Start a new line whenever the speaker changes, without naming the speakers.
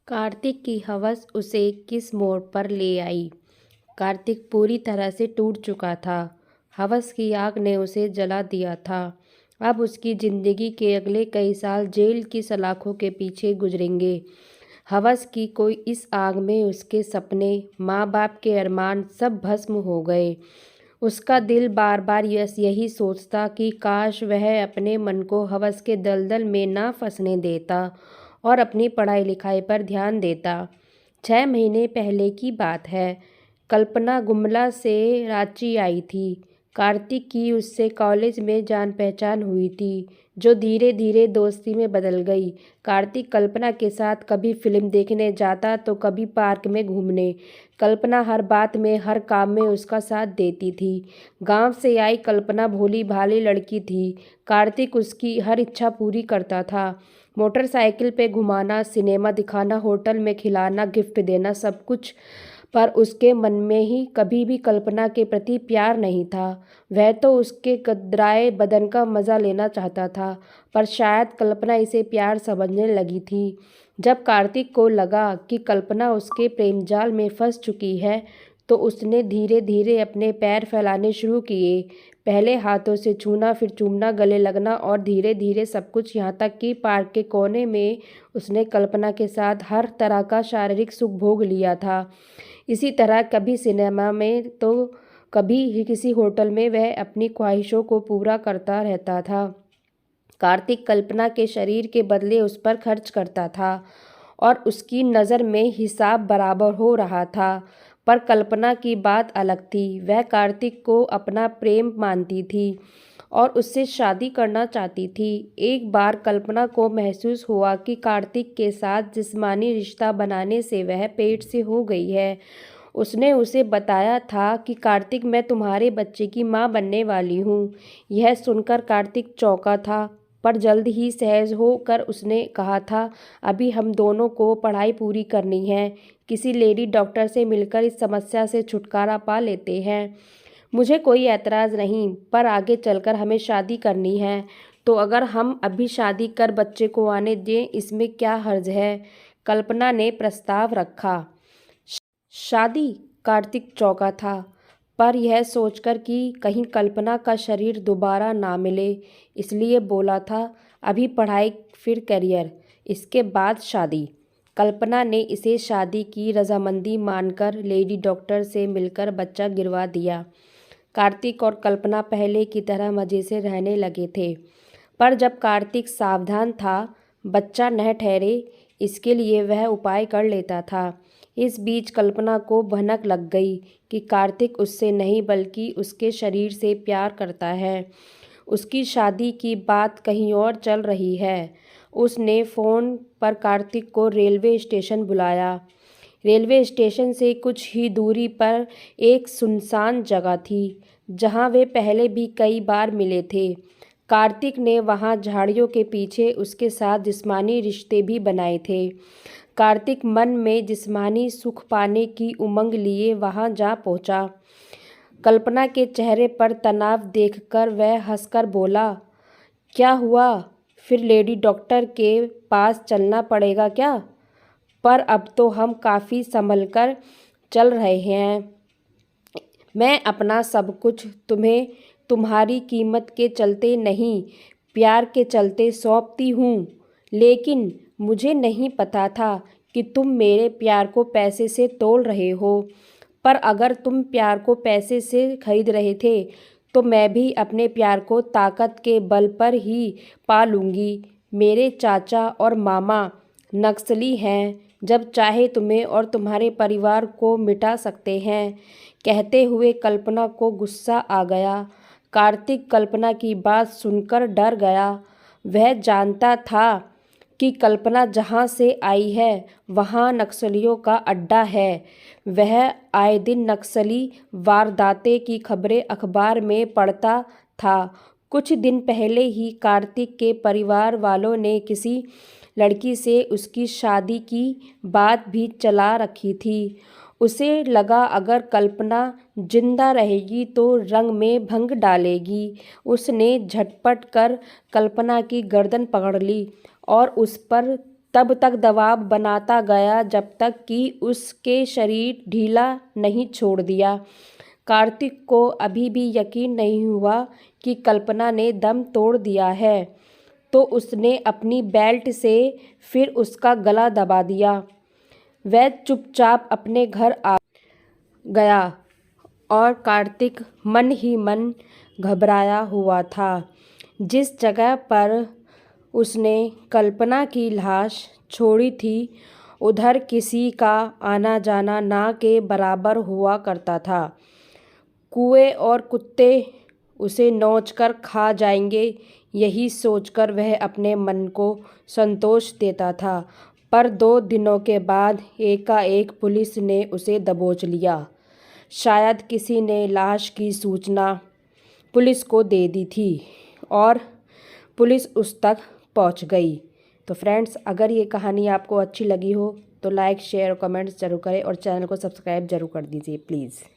कार्तिक की हवस उसे किस मोड़ पर ले आई। कार्तिक पूरी तरह से टूट चुका था। हवस की आग ने उसे जला दिया था। अब उसकी जिंदगी के अगले कई साल जेल की सलाखों के पीछे गुजरेंगे। हवस की कोई इस आग में उसके सपने, माँ बाप के अरमान सब भस्म हो गए। उसका दिल बार बार यही सोचता कि काश वह अपने मन को हवस के दलदल में ना फंसने देता और अपनी पढ़ाई लिखाई पर ध्यान देता। 6 महीने पहले की बात है। कल्पना गुमला से रांची आई थी। कार्तिक की उससे कॉलेज में जान पहचान हुई थी, जो धीरे धीरे दोस्ती में बदल गई। कार्तिक कल्पना के साथ कभी फिल्म देखने जाता तो कभी पार्क में घूमने। कल्पना हर बात में, हर काम में उसका साथ देती थी। गांव से आई कल्पना भोली भाली लड़की थी। कार्तिक उसकी हर इच्छा पूरी करता था। मोटरसाइकिल पे घुमाना, सिनेमा दिखाना, होटल में खिलाना, गिफ्ट देना, सब कुछ। पर उसके मन में ही कभी भी कल्पना के प्रति प्यार नहीं था। वह तो उसके गदराए बदन का मज़ा लेना चाहता था, पर शायद कल्पना इसे प्यार समझने लगी थी। जब कार्तिक को लगा कि कल्पना उसके प्रेम जाल में फंस चुकी है, तो उसने धीरे धीरे अपने पैर फैलाने शुरू किए। पहले हाथों से छूना, फिर चूमना, गले लगना और धीरे धीरे सब कुछ, यहाँ तक कि पार्क के कोने में उसने कल्पना के साथ हर तरह का शारीरिक सुख भोग लिया था। इसी तरह कभी सिनेमा में तो कभी ही किसी होटल में वह अपनी ख्वाहिशों को पूरा करता रहता था। कार्तिक कल्पना के शरीर के बदले उस पर खर्च करता था और उसकी नज़र में हिसाब बराबर हो रहा था। पर कल्पना की बात अलग थी। वह कार्तिक को अपना प्रेम मानती थी और उससे शादी करना चाहती थी। एक बार कल्पना को महसूस हुआ कि कार्तिक के साथ जिस्मानी रिश्ता बनाने से वह पेट से हो गई है। उसने उसे बताया था कि कार्तिक, मैं तुम्हारे बच्चे की माँ बनने वाली हूँ। यह सुनकर कार्तिक चौंका था, पर जल्द ही सहज होकर उसने कहा था, अभी हम दोनों को पढ़ाई पूरी करनी है। किसी लेडी डॉक्टर से मिलकर इस समस्या से छुटकारा पा लेते हैं। मुझे कोई ऐतराज़ नहीं, पर आगे चलकर हमें शादी करनी है, तो अगर हम अभी शादी कर बच्चे को आने दें, इसमें क्या हर्ज है। कल्पना ने प्रस्ताव रखा। शादी? कार्तिक चौंका था, पर यह सोचकर कि कहीं कल्पना का शरीर दोबारा ना मिले, इसलिए बोला था, अभी पढ़ाई, फिर करियर, इसके बाद शादी। कल्पना ने इसे शादी की रजामंदी मानकर लेडी डॉक्टर से मिलकर बच्चा गिरवा दिया। कार्तिक और कल्पना पहले की तरह मज़े से रहने लगे थे। पर जब कार्तिक सावधान था, बच्चा न ठहरे, इसके लिए वह उपाय कर लेता था। इस बीच कल्पना को भनक लग गई कि कार्तिक उससे नहीं बल्कि उसके शरीर से प्यार करता है। उसकी शादी की बात कहीं और चल रही है। उसने फ़ोन पर कार्तिक को रेलवे स्टेशन बुलाया। रेलवे स्टेशन से कुछ ही दूरी पर एक सुनसान जगह थी, जहां वे पहले भी कई बार मिले थे। कार्तिक ने वहां झाड़ियों के पीछे उसके साथ जिस्मानी रिश्ते भी बनाए थे। कार्तिक मन में जिस्मानी सुख पाने की उमंग लिए वहां जा पहुंचा। कल्पना के चेहरे पर तनाव देखकर वह हंसकर बोला, क्या हुआ? फिर लेडी डॉक्टर के पास चलना पड़ेगा क्या? पर अब तो हम काफ़ी संभल कर चल रहे हैं। मैं अपना सब कुछ तुम्हें तुम्हारी कीमत के चलते नहीं, प्यार के चलते सौंपती हूँ। लेकिन मुझे नहीं पता था कि तुम मेरे प्यार को पैसे से तोल रहे हो। पर अगर तुम प्यार को पैसे से खरीद रहे थे, तो मैं भी अपने प्यार को ताकत के बल पर ही पा लूँगी। मेरे चाचा और मामा नक्सली हैं, जब चाहे तुम्हें और तुम्हारे परिवार को मिटा सकते हैं। कहते हुए कल्पना को गुस्सा आ गया। कार्तिक कल्पना की बात सुनकर डर गया। वह जानता था कि कल्पना जहाँ से आई है वहाँ नक्सलियों का अड्डा है। वह आए दिन नक्सली वारदाते की खबरें अखबार में पढ़ता था। कुछ दिन पहले ही कार्तिक के परिवार वालों ने किसी लड़की से उसकी शादी की बात भी चला रखी थी। उसे लगा अगर कल्पना जिंदा रहेगी तो रंग में भंग डालेगी। उसने झटपट कर कल्पना की गर्दन पकड़ ली और उस पर तब तक दबाव बनाता गया जब तक कि उसके शरीर ढीला नहीं छोड़ दिया। कार्तिक को अभी भी यकीन नहीं हुआ कि कल्पना ने दम तोड़ दिया है, तो उसने अपनी बेल्ट से फिर उसका गला दबा दिया। वह चुपचाप अपने घर आ गया और कार्तिक मन ही मन घबराया हुआ था। जिस जगह पर उसने कल्पना की लाश छोड़ी थी, उधर किसी का आना जाना ना के बराबर हुआ करता था। कुएं और कुत्ते उसे नोचकर खा जाएंगे, यही सोचकर वह अपने मन को संतोष देता था। पर 2 दिनों के बाद एकाएक पुलिस ने उसे दबोच लिया। शायद किसी ने लाश की सूचना पुलिस को दे दी थी और पुलिस उस तक पहुंच गई। तो फ्रेंड्स, अगर ये कहानी आपको अच्छी लगी हो तो लाइक, शेयर और कमेंट्स जरूर करें और चैनल को सब्सक्राइब जरूर कर दीजिए प्लीज़।